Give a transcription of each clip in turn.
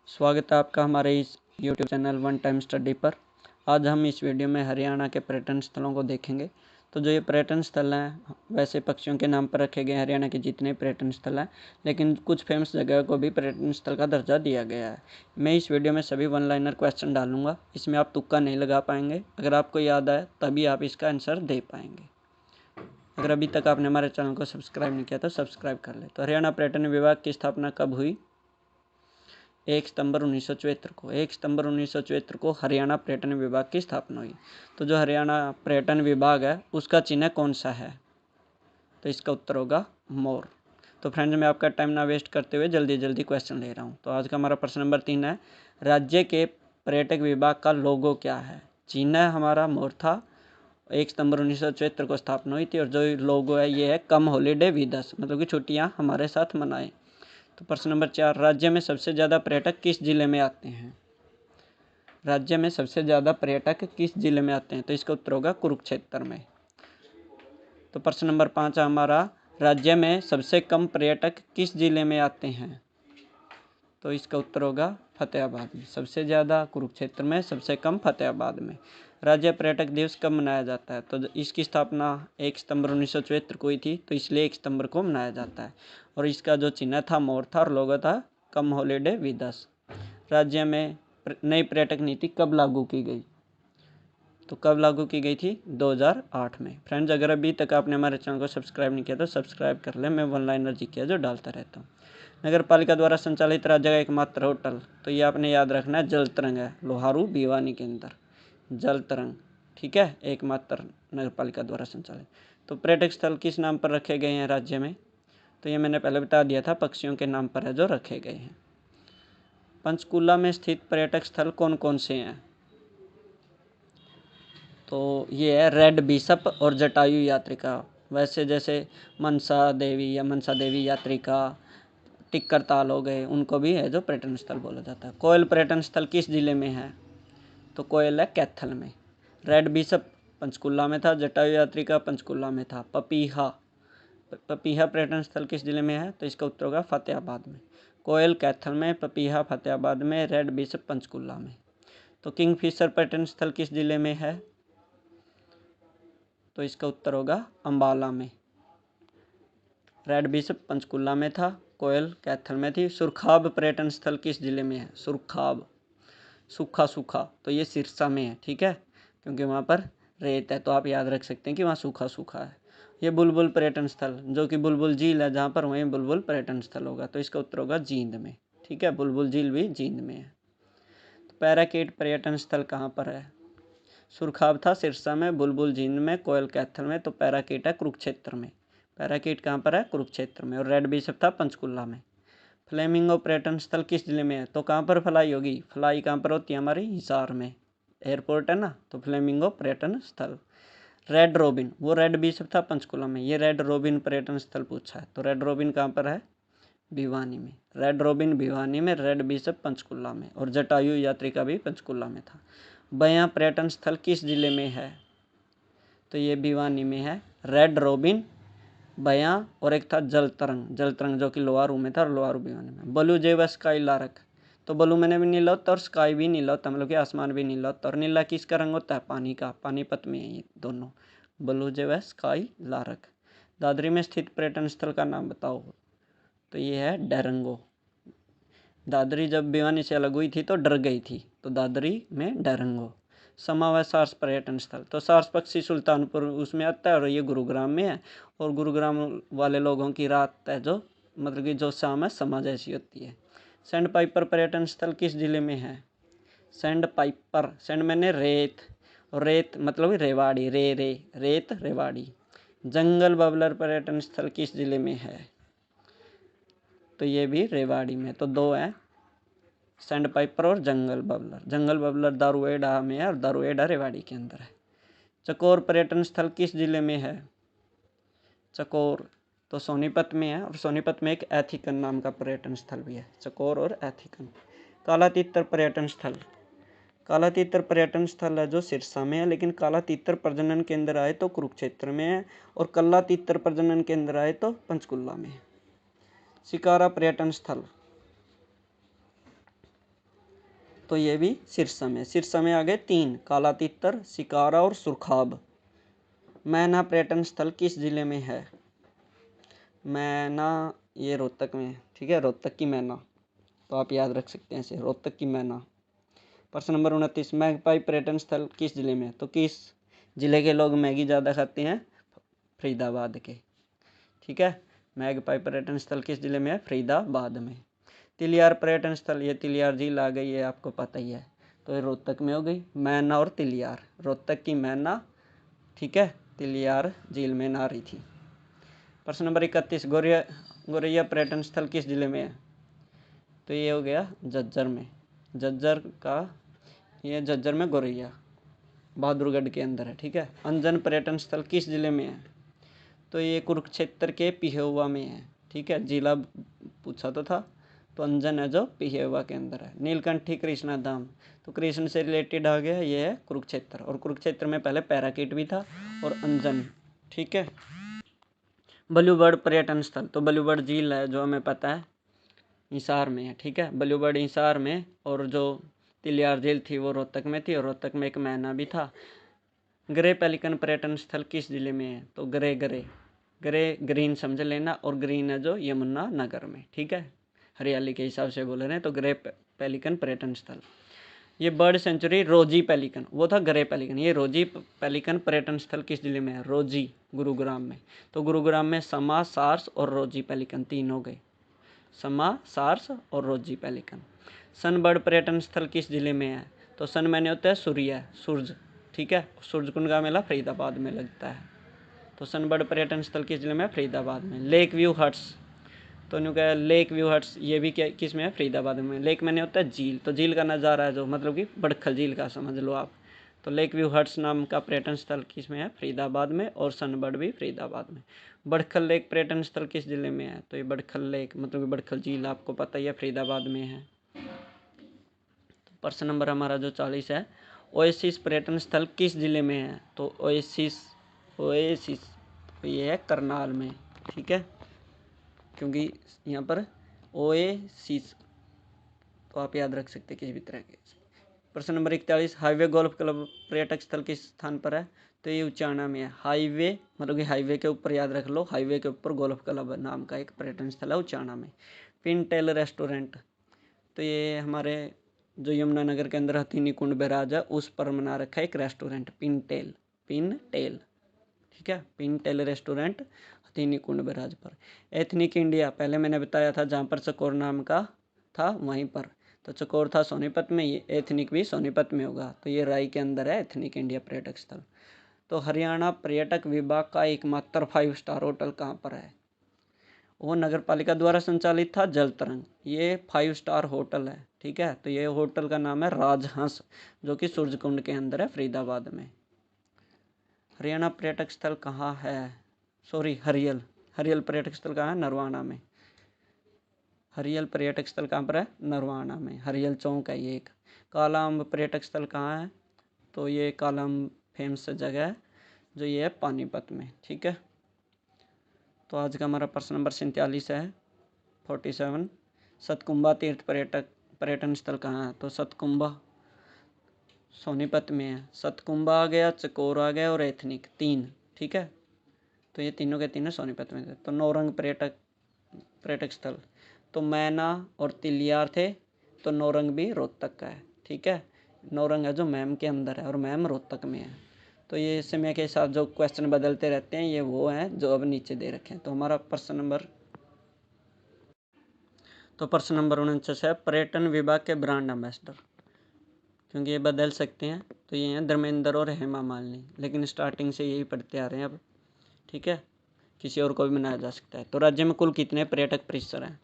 स्वागत है आपका हमारे इस YouTube channel one time study पर। आज हम इस वीडियो में हरियाणा के पर्यटन स्थलों को देखेंगे। तो जो ये पर्यटन स्थल हैं वैसे पक्षियों के नाम पर रखे गए हरियाणा के जितने पर्यटन स्थल हैं, लेकिन कुछ फेमस जगह को भी पर्यटन स्थल का दर्जा दिया गया है। मैं इस वीडियो में सभी वन लाइनर क्वेश्चन डालूंगा, इसमें आप तुक्का नहीं लगा पाएंगे। अगर आपको याद आए तभी आप इसका आंसर दे पाएंगे। अगर अभी तक आपने हमारे चैनल को सब्सक्राइब नहीं किया तो सब्सक्राइब कर ले। तो हरियाणा पर्यटन विभाग की स्थापना कब हुई? 1 सितंबर 1974 को। 1 सितंबर 1974 को हरियाणा पर्यटन विभाग की स्थापना हुई। तो जो हरियाणा पर्यटन विभाग है उसका चिन्ह कौन सा है? तो इसका उत्तर होगा मोर। तो फ्रेंड्स, मैं आपका टाइम ना वेस्ट करते हुए जल्दी जल्दी क्वेश्चन ले रहा हूँ। तो आज का हमारा प्रश्न नंबर 3 है, राज्य के पर्यटक विभाग का लोगो क्या है? चिन्ह हमारा मोर था। 1 सितंबर 1974 को स्थापना हुई थी और जो लोगो है ये है कम हॉलीडे विद अस, मतलब कि छुट्टियाँ हमारे साथ मनाएं। तो प्रश्न नंबर 4, राज्य में सबसे ज़्यादा पर्यटक किस जिले में आते हैं? राज्य में सबसे ज़्यादा पर्यटक किस जिले में आते हैं? तो इसका उत्तर होगा कुरुक्षेत्र में। तो प्रश्न नंबर 5 हमारा, राज्य में सबसे कम पर्यटक किस जिले में आते हैं? तो इसका उत्तर होगा फतेहाबाद में। सबसे ज़्यादा कुरुक्षेत्र में, सबसे कम फतेहाबाद में। राज्य पर्यटक दिवस कब मनाया जाता है? तो इसकी स्थापना 1 सितंबर 1974 को हुई थी, तो इसलिए 1 सितंबर को मनाया जाता है। और इसका जो चिन्ह था मोर था और लोगो था कम हॉलीडे विद अस। राज्य में नई पर्यटक नीति कब लागू की गई? तो कब लागू की गई थी? 2008 में। फ्रेंड्स, अगर अभी तक आपने हमारे चैनल को सब्सक्राइब नहीं किया तो सब्सक्राइब कर ले। मैं वन लाइनर जीके जो डालता रहता हूँ। नगर पालिका द्वारा संचालित राज्य का एकमात्र होटल, तो ये आपने याद रखना है, जल तरंग है, लोहारू भिवानी के अंदर जल तरंग। ठीक है, एकमात्र नगर पालिका द्वारा संचालित। तो पर्यटक स्थल किस नाम पर रखे गए हैं राज्य में? तो ये मैंने पहले बता दिया था, पक्षियों के नाम पर है जो रखे गए हैं। पंचकुला में स्थित पर्यटक स्थल कौन कौन से हैं? तो ये है रेड बिशप और जटायु यात्रिका। वैसे जैसे मनसा देवी यात्रिका, टिक्कर ताल हो गए, उनको भी है जो पर्यटन स्थल बोला जाता है। कोयल पर्यटन स्थल किस जिले में है? तो कोयल है कैथल में। रेड बिशप पंचकुला में था, जटायु यात्रिका पंचकुला में था। पपीहा पर्यटन स्थल किस जिले में है? तो इसका उत्तर होगा फतेहाबाद में। कोयल कैथल में, पपीहा फतेहाबाद में, रेड बिशप पंचकुला में। तो किंगफिशर पर्यटन स्थल किस जिले में है? तो इसका उत्तर होगा अंबाला में। रेड बिशप पंचकुला में था, कोयल कैथल में थी। सुरखाब पर्यटन स्थल किस जिले में है? सुरखाब, सूखा, तो ये सिरसा में है। ठीक है, क्योंकि वहाँ पर रेत है, तो आप याद रख सकते हैं कि वहाँ सूखा है। ये बुलबुल पर्यटन स्थल, जो कि बुलबुल झील है जहाँ पर वहीं बुलबुल पर्यटन स्थल होगा, तो इसका उत्तर होगा जींद में। ठीक है, बुलबुल झील भी जींद में है। तो पैराकीट पर्यटन स्थल कहाँ पर है? सुरखाब था सिरसा में, बुलबुल जींद में, कोयल कैथल में, तो पैराकीट है कुरुक्षेत्र में। पैराकीट कहाँ पर है? कुरुक्षेत्र में। और रेड बिशप था पंचकुला में। फ्लेमिंगो पर्यटन स्थल किस जिले में है? तो कहाँ पर फ्लाई होगी? फ्लाई कहाँ पर होती है हमारी? हिसार में, एयरपोर्ट है ना, तो फ्लेमिंगो पर्यटन स्थल। रेड रोबिन, वो रेड बिशप था पंचकुला में, ये रेड रोबिन पर्यटन स्थल पूछा है, तो रेड रोबिन कहाँ पर है? भिवानी में। रेड रोबिन भिवानी में, रेड बिशप पंचकुला में, और जटायु यात्रिका भी पंचकुला में था। बयां पर्यटन स्थल किस जिले में है? तो ये भिवानी में है। रेड रोबिन, बयां, और एक था जल तरंग जो कि लोहारू में था और लोहारू भिवानी में। ब्लू जे व स्काई लारक, तो ब्लू मैंने भी नीला होता और स्काई भी नीला होता, मतलब कि आसमान भी नीला होता। और नीला किसका रंग होता है? पानी का, पानीपत में है ये दोनों, ब्लू जे व स्काई लारक। दादरी में स्थित पर्यटन स्थल का नाम बताओ। तो ये है डैरंगो। दादरी जब भिवानी से अलग हुई थी तो डर गई थी, तो दादरी में डैरंगो। समा व सार्स पर्यटन स्थल, तो सार्स पक्षी सुल्तानपुर उसमें आता है और ये गुरुग्राम में है। और गुरुग्राम वाले लोगों की रात है जो, मतलब कि जो शाम है समा जैसी होती है। सैंड पाइपर पर्यटन स्थल किस जिले में है? सैंड पाइपर, सैंड मैंने रेत, और रेत मतलब रेवाड़ी, रेत रेवाड़ी। जंगल बबलर पर्यटन स्थल किस जिले में है? तो ये भी रेवाड़ी में। तो दो है, सैंड पाइपर और जंगल बबलर। जंगल बबलर दारुएडा में है और दारुएडा रेवाड़ी के अंदर है। चकोर पर्यटन स्थल किस जिले में है? चकोर तो सोनीपत में है, और सोनीपत में एक एथिकन नाम का पर्यटन स्थल भी है, चकोर और एथिकन। काला तीतर पर्यटन स्थल, काला तीतर पर्यटन स्थल है जो सिरसा में है, लेकिन काला तीतर प्रजनन केंद्र आए तो कुरुक्षेत्र में है, और कल्ला तीतर प्रजनन केंद्र आए तो पंचकुला में है। शिकारा पर्यटन स्थल, तो ये भी सिरसा में। सिरसा में आ गए 3, काला तितर, शिकारा और सुरखाब। मैना पर्यटन स्थल किस जिले में है? मैना ये रोहतक में है, ठीक है, रोहतक की मैना, तो आप याद रख सकते हैं इसे, रोहतक की मैना। प्रश्न नंबर 29, मैगपाई पर्यटन स्थल किस जिले में है? तो किस जिले के लोग मैगी ज़्यादा खाते हैं? फरीदाबाद के, ठीक है। मैगपाई पर्यटन स्थल किस जिले में है? फरीदाबाद में। तिलियार पर्यटन स्थल, ये तिलियार झील आ गई है, आपको पता ही है, तो ये रोहतक में हो गई। मैना और तिलियार, रोहतक की मैना, ठीक है, तिलियार झील में नहा रही थी। प्रश्न नंबर 31, गोरैया पर्यटन स्थल किस जिले में है? तो ये हो गया झज्जर में। झज्जर का, ये झज्जर में गोरैया बहादुरगढ़ के अंदर है, ठीक है। अंजन पर्यटन स्थल किस जिले में है? तो ये कुरुक्षेत्र के पिहोवा में है, ठीक है, जिला पूछा तो था, तो अंजन है जो पिहोवा के अंदर है। नीलकंठी कृष्णा धाम, तो कृष्ण से रिलेटेड आ गया, ये है कुरुक्षेत्र, और कुरुक्षेत्र में पहले पैराकीट भी था और अंजन, ठीक है। बलुबड़ पर्यटन स्थल, तो बलुबड़ झील है जो हमें पता है हिसार में है, ठीक है, बलुबड़ हिसार में, और जो तिलियार झील थी वो रोहतक में थी, और रोहतक में एक मैना भी था। ग्रे पेलिकन पर्यटन स्थल किस जिले में है? तो ग्रे ग्रीन समझ लेना, और ग्रीन है जो यमुना नगर में, ठीक है, हरियाली के हिसाब से बोल रहे हैं, तो ग्रे पेलिकन पर्यटन स्थल। ये बर्ड सेंचुरी रोजी पेलिकन, वो था ग्रे पेलिकन, ये रोजी पेलिकन पर्यटन स्थल किस जिले में है? रोजी गुरुग्राम में। तो गुरुग्राम में समा, सार्स और रोजी पेलिकन 3 हो गए, समा, सार्स और रोजी पेलिकन। सनबर्ड पर्यटन स्थल किस जिले में है? तो सन मैंने होता है सूर्य, सूरज, ठीक है, सूरजकुंड का मेला फरीदाबाद में लगता है, तो सनबर्ड पर्यटन स्थल किस जिले में है? फरीदाबाद में। लेक व्यू हट्स, तो न्यू क्या, लेक व्यू हट्स ये भी क्या किस में है? फरीदाबाद में। लेक मैंने होता है झील, तो झील का नज़ारा है जो, मतलब कि बड़खल झील का समझ लो आप, तो लेक व्यू हट्स नाम का पर्यटन स्थल किस में है? फरीदाबाद में, और सनबर्ड भी फरीदाबाद में। बड़खल लेक पर्यटन स्थल किस जिले में है? तो ये बड़खल लेक, मतलब कि बड़खल झील आपको पता ही है, फरीदाबाद में है। तो प्रश्न नंबर हमारा जो 40 है, ओएसिस पर्यटन स्थल किस जिले में है? तो ओएसिस तो ये है करनाल में, ठीक है, क्योंकि यहाँ पर ओएसिस, तो आप याद रख सकते हैं किसी भी तरह के। प्रश्न नंबर 41, हाईवे गोल्फ क्लब पर्यटक स्थल किस स्थान पर है? तो ये उचाना में है। हाईवे मतलब कि हाईवे के ऊपर याद रख लो, हाईवे के ऊपर गोल्फ क्लब नाम का एक पर्यटन स्थल है उचाना में। पिनटेल रेस्टोरेंट, तो ये हमारे जो यमुनानगर के अंदर हथीनी कुंड बैराज है उस पर बना रखा है एक रेस्टोरेंट, पिनटेल, ठीक है, पिनटेल रेस्टोरेंट हथीनी कुंड बैराज पर। एथनिक इंडिया, पहले मैंने बताया था जहाँ पर चकोर नाम का था वहीं पर, तो चकोर था सोनीपत में, ये एथनिक भी सोनीपत में होगा, तो ये राय के अंदर है एथनिक इंडिया पर्यटक स्थल। तो हरियाणा पर्यटक विभाग का एकमात्र 5 स्टार होटल कहाँ पर है? वो नगर पालिका द्वारा संचालित था जल तरंग, ये 5 स्टार होटल है, ठीक है, तो ये होटल का नाम है राजहंस, जो कि सूरजकुंड के अंदर है फरीदाबाद में। हरियाणा पर्यटक स्थल कहाँ है? हरियल पर्यटक स्थल कहाँ है? नरवाना में। हरियल पर्यटक स्थल कहाँ पर है? नरवाना में, हरियल चौक है ये एक। काला अम्ब पर्यटक स्थल कहाँ है? तो ये काला अम्ब फेमस जगह है जो ये है पानीपत में, ठीक है। तो आज का हमारा प्रश्न नंबर 47 है 47, सतकुंभा तीर्थ पर्यटन स्थल कहाँ है? तो सतकुंभा सोनीपत में है। सतकुंभा आ गया, चकोर आ गया और एथनिक 3, ठीक है, तो ये तीनों के तीनों सोनीपत में थे। तो नौरंग पर्यटक स्थल, तो मैना और तिलियार थे, तो नौरंग भी रोहतक का है, ठीक है, नौरंग है जो मैम के अंदर है और मैम रोहतक में है। तो ये समय के साथ जो क्वेश्चन बदलते रहते हैं ये वो हैं जो अब नीचे दे रखे हैं। तो हमारा प्रश्न नंबर 49 है पर्यटन विभाग के ब्रांड एम्बेसडर, क्योंकि ये बदल सकते हैं, तो ये हैं धर्मेंद्र और हेमा मालिनी, लेकिन स्टार्टिंग से यही पढ़ते आ रहे हैं अब, ठीक है, किसी और को भी बनाया जा सकता है। तो राज्य में कुल कितने पर्यटक परिसर हैं?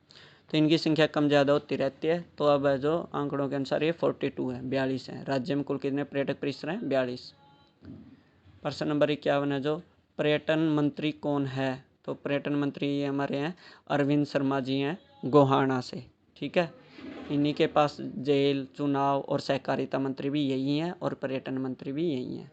तो इनकी संख्या कम ज़्यादा होती रहती है, तो अब है जो आंकड़ों के अनुसार ये 42 है, 42 है। राज्य में कुल कितने पर्यटक परिसर हैं? 42। प्रश्न नंबर 51 है जो पर्यटन मंत्री कौन है? तो पर्यटन मंत्री ये हमारे हैं अरविंद शर्मा जी हैं गोहाना से, ठीक है, इन्हीं के पास जेल, चुनाव और सहकारिता मंत्री भी यही हैं और पर्यटन मंत्री भी यही हैं।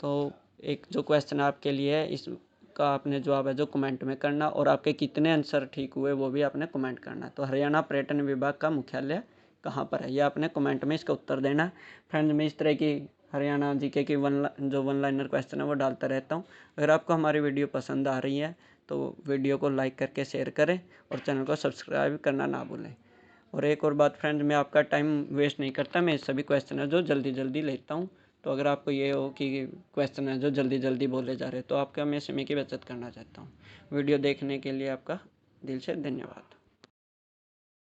तो एक जो क्वेश्चन आपके लिए है इसका आपने जवाब है जो कमेंट में करना, और आपके कितने आंसर ठीक हुए वो भी आपने कमेंट करना। तो हरियाणा पर्यटन विभाग का मुख्यालय कहाँ पर है, ये आपने कमेंट में इसका उत्तर देना है। फ्रेंड्स, मैं इस तरह की हरियाणा जीके की वन लाइनर क्वेश्चन है वो डालता रहता हूँ। अगर आपको हमारी वीडियो पसंद आ रही है तो वीडियो को लाइक करके शेयर करें और चैनल को सब्सक्राइब करना ना भूलें। और एक और बात फ्रेंड्स, मैं आपका टाइम वेस्ट नहीं करता, मैं सभी क्वेश्चन है जो जल्दी जल्दी लेता हूँ। तो अगर आपको ये हो कि क्वेश्चन है जो जल्दी जल्दी बोले जा रहे तो आपका मैं समय की बचत करना चाहता हूँ। वीडियो देखने के लिए आपका दिल से धन्यवाद।